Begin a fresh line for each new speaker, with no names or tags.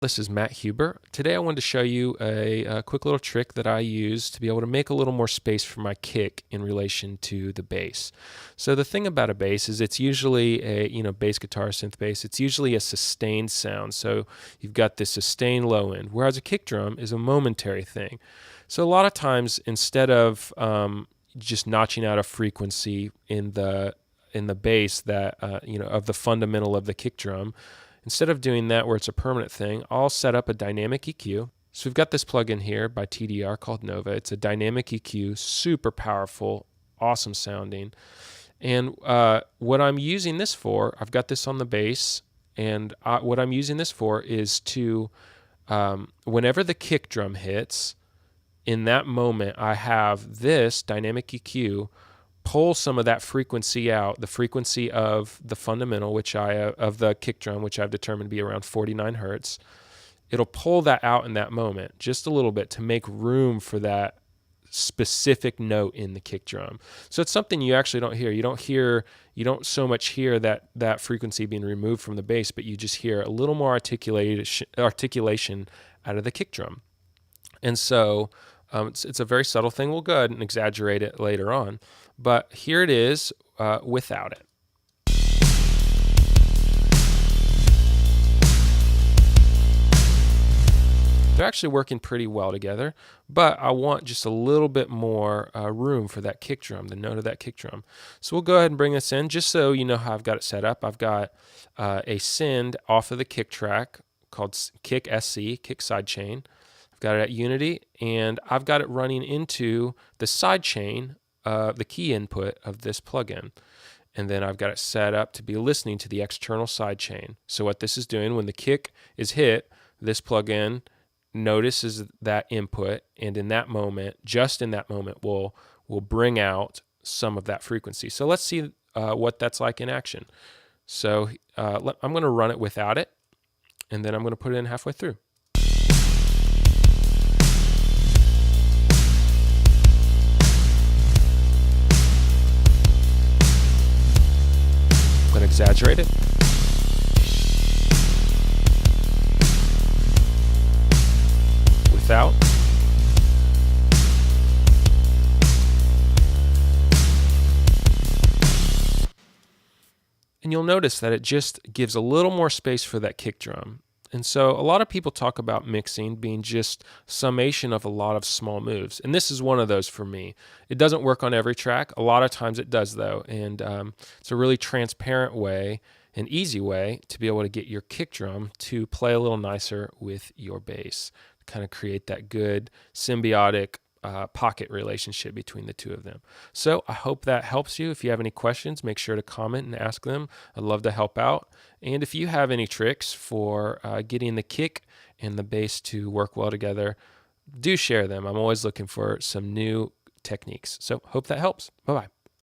This is Matt Huber. Today I wanted to show you a quick little trick that I use to be able to make a little more space for my kick in relation to the bass. So the thing about a bass is it's usually a bass guitar, synth bass, it's usually a sustained sound. So you've got this sustained low end, whereas a kick drum is a momentary thing. So a lot of times instead of just notching out a frequency in the bass that of the fundamental of the kick drum, instead of doing that where it's a permanent thing, I'll set up a dynamic EQ. So we've got this plugin here by TDR called Nova. It's a dynamic EQ, super powerful, awesome sounding. And what I'm using this for, I've got this on the bass, and what I'm using this for is to, whenever the kick drum hits, in that moment I have this dynamic EQ pull some of that frequency out, the frequency of the fundamental, of the kick drum, which I've determined to be around 49 hertz. It'll pull that out in that moment, just a little bit, to make room for that specific note in the kick drum. So it's something you actually don't hear. You don't so much hear that frequency being removed from the bass, but you just hear a little more articulation out of the kick drum. And so it's a very subtle thing. We'll go ahead and exaggerate it later on. But here it is without it. They're actually working pretty well together, but I want just a little bit more room for that kick drum, the note of that kick drum. So we'll go ahead and bring this in just so you know how I've got it set up. I've got a send off of the kick track called Kick SC, Kick Sidechain. I've got it at Unity, and I've got it running into the sidechain, the key input of this plugin. And then I've got it set up to be listening to the external sidechain. So what this is doing, when the kick is hit, this plugin notices that input, and in that moment, just in that moment, will bring out some of that frequency. So let's see what that's like in action. So I'm going to run it without it, and then I'm going to put it in halfway through. I'm going to exaggerate it. Without. And you'll notice that it just gives a little more space for that kick drum. And so a lot of people talk about mixing being just summation of a lot of small moves. And this is one of those for me. It doesn't work on every track. A lot of times it does, though. And it's a really transparent way, an easy way to be able to get your kick drum to play a little nicer with your bass, kind of create that good symbiotic pocket relationship between the two of them. So I hope that helps you. If you have any questions, make sure to comment and ask them. I'd love to help out. And if you have any tricks for getting the kick and the bass to work well together, do share them. I'm always looking for some new techniques. So hope that helps. Bye-bye.